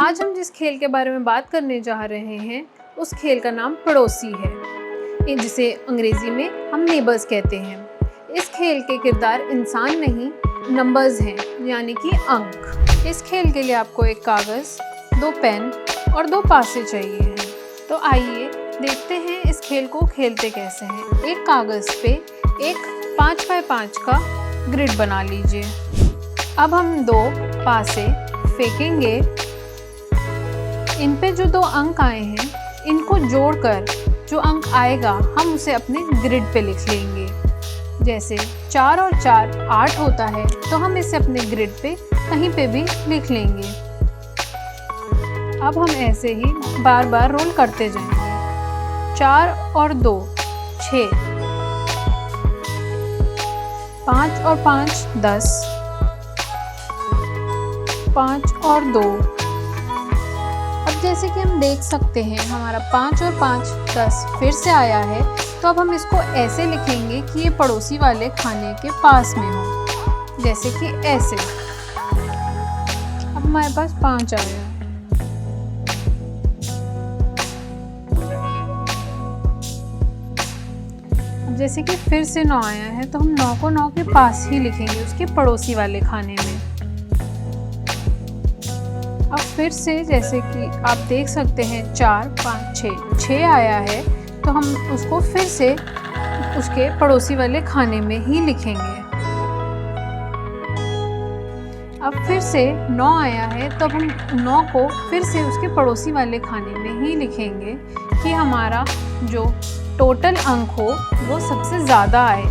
आज हम जिस खेल के बारे में बात करने जा रहे हैं उस खेल का नाम पड़ोसी है, जिसे अंग्रेजी में हम नेबर्स कहते हैं। इस खेल के किरदार इंसान नहीं नंबर्स हैं, यानी कि अंक। इस खेल के लिए आपको एक कागज़, 2 पेन और 2 पासे चाहिए हैं। तो आइए देखते हैं इस खेल को खेलते कैसे हैं। एक कागज़ पे एक 5x5 का ग्रिड बना लीजिए। अब हम 2 पासे फेंकेंगे। इन पे जो 2 अंक आए हैं इनको जोड़कर जो अंक आएगा हम उसे अपने ग्रिड पे लिख लेंगे। जैसे 4 और 4 8 होता है, तो हम इसे अपने ग्रिड पे कहीं पे भी लिख लेंगे। अब हम ऐसे ही बार बार रोल करते जाएंगे। 4 और 2 6, 5 और 5 10, 5 और 2। अब जैसे कि हम देख सकते हैं हमारा 5 और 5 10 फिर से आया है, तो अब हम इसको ऐसे लिखेंगे कि ये पड़ोसी वाले खाने के पास में हो, जैसे कि ऐसे। अब हमारे पास 5 आया है। अब जैसे कि फिर से 9 आया है, तो हम 9 को 9 के पास ही लिखेंगे, उसके पड़ोसी वाले खाने में। अब फिर से जैसे कि आप देख सकते हैं 4 5 6 आया है, तो हम उसको फिर से उसके पड़ोसी वाले खाने में ही लिखेंगे। अब फिर से 9 आया है, तो हम 9 को फिर से उसके पड़ोसी वाले खाने में ही लिखेंगे कि हमारा जो टोटल अंक हो वो सबसे ज़्यादा आए।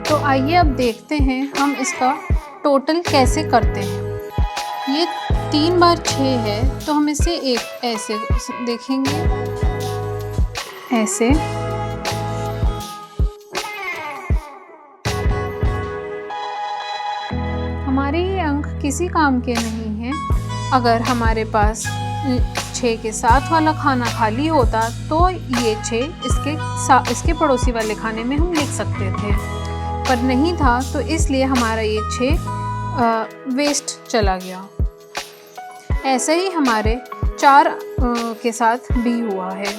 तो आइए अब देखते हैं हम इसका टोटल कैसे करते हैं। ये 3 बार 6 है, तो हम इसे एक ऐसे देखेंगे, ऐसे। हमारे ये अंक किसी काम के नहीं हैं। अगर हमारे पास 6 के साथ वाला खाना खाली होता तो ये 6 इसके पड़ोसी वाले खाने में हम लिख सकते थे, पर नहीं था, तो इसलिए हमारा ये 6 वेस्ट चला गया। ऐसे ही हमारे 4 के साथ भी हुआ है।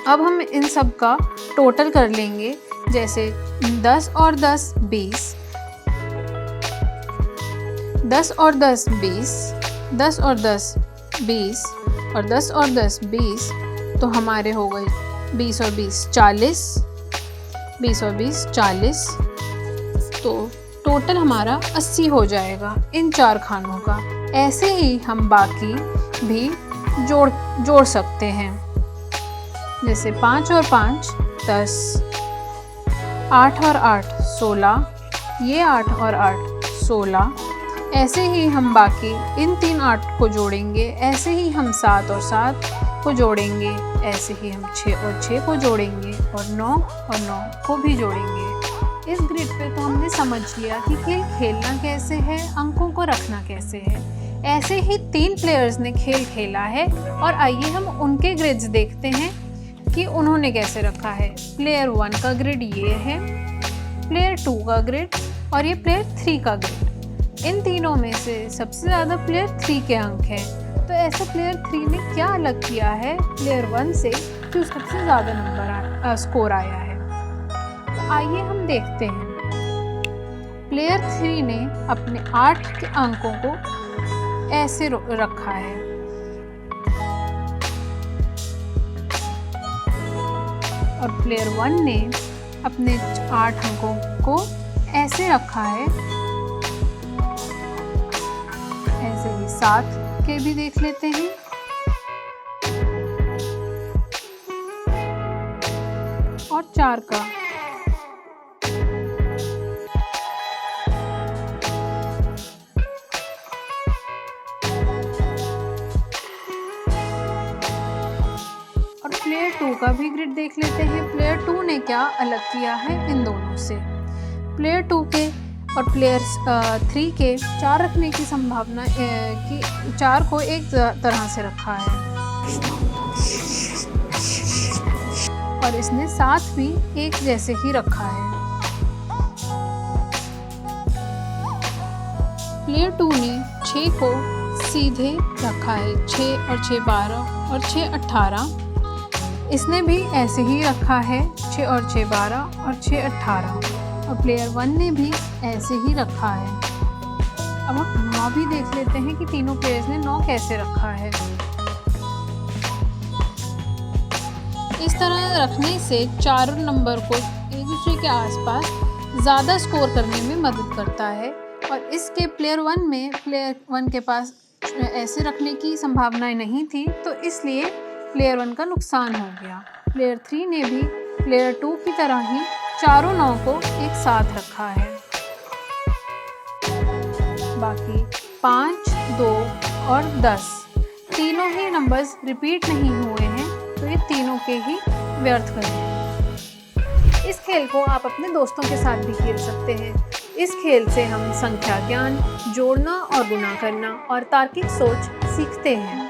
अब हम इन सब का टोटल कर लेंगे। जैसे 10 और 10 20, 10 और 10 20, 10 और 10 20 और 10 और 10 20, तो हमारे हो गए 20 और 20 40, 20 और 20 40, तो टोटल हमारा 80 हो जाएगा इन 4 खानों का। ऐसे ही हम बाकी भी जोड़ सकते हैं। जैसे 5 और 5 10, 8 और 8 16, ये 8 और 8 16। ऐसे ही हम बाकी इन 3 8 को जोड़ेंगे। ऐसे ही हम 7 और 7 को जोड़ेंगे। ऐसे ही हम 6 और 6 को जोड़ेंगे और 9 और 9 को भी जोड़ेंगे। इस ग्रिड पे तो हमने समझ लिया कि खेल खेलना कैसे है, अंकों को रखना कैसे है। ऐसे ही 3 प्लेयर्स ने खेल खेला है, और आइए हम उनके ग्रिड्स देखते हैं कि उन्होंने कैसे रखा है। प्लेयर 1 का ग्रिड ये है, प्लेयर 2 का ग्रिड और ये प्लेयर 3 का ग्रिड। इन तीनों में से सबसे ज़्यादा प्लेयर 3 के अंक हैं। तो ऐसा प्लेयर 3 ने क्या अलग किया है प्लेयर 1 से कि उसका सबसे ज़्यादा स्कोर आया है। तो आइए हम देखते हैं। प्लेयर 3 ने अपने 8 के अंकों को ऐसे रखा है। और प्लेयर 1 ने अपने 8 अंकों को ऐसे रखा है। ऐसे ही 7 के भी देख लेते हैं। और 4 का। और प्लेयर 2 का भी ग्रिड देख लेते हैं। प्लेयर 2 ने क्या अलग किया है इन दोनों से। प्लेयर 2 के और प्लेयर 3 के 4 रखने की संभावना कि 4 को एक तरह से रखा है और इसने 7 भी एक जैसे ही रखा है। प्लेयर 2 ने 6 को सीधे रखा है, 6 और 6 12 और 6 18। इसने भी ऐसे ही रखा है, 6 और 6 12 और 6 18। और प्लेयर 1 ने भी ऐसे ही रखा है। अब हम 9 भी देख लेते हैं कि तीनों प्लेयर्स ने 9 कैसे रखा है। इस तरह रखने से चारों नंबर को एक दूसरे के आसपास ज़्यादा स्कोर करने में मदद करता है। और इसके प्लेयर 1 के पास ऐसे रखने की संभावनाएं नहीं थी, तो इसलिए प्लेयर 1 का नुकसान हो गया। प्लेयर 3 ने भी प्लेयर 2 की तरह ही चारों 9 को एक साथ रखा है। बाकी 5, 2 और 10 तीनों ही नंबर्स रिपीट नहीं हुए हैं, तो ये तीनों के ही व्यर्थ गए हैं। इस खेल को आप अपने दोस्तों के साथ भी खेल सकते हैं। इस खेल से हम संख्या ज्ञान, जोड़ना और गुणा करना और तार्किक सोच सीखते हैं।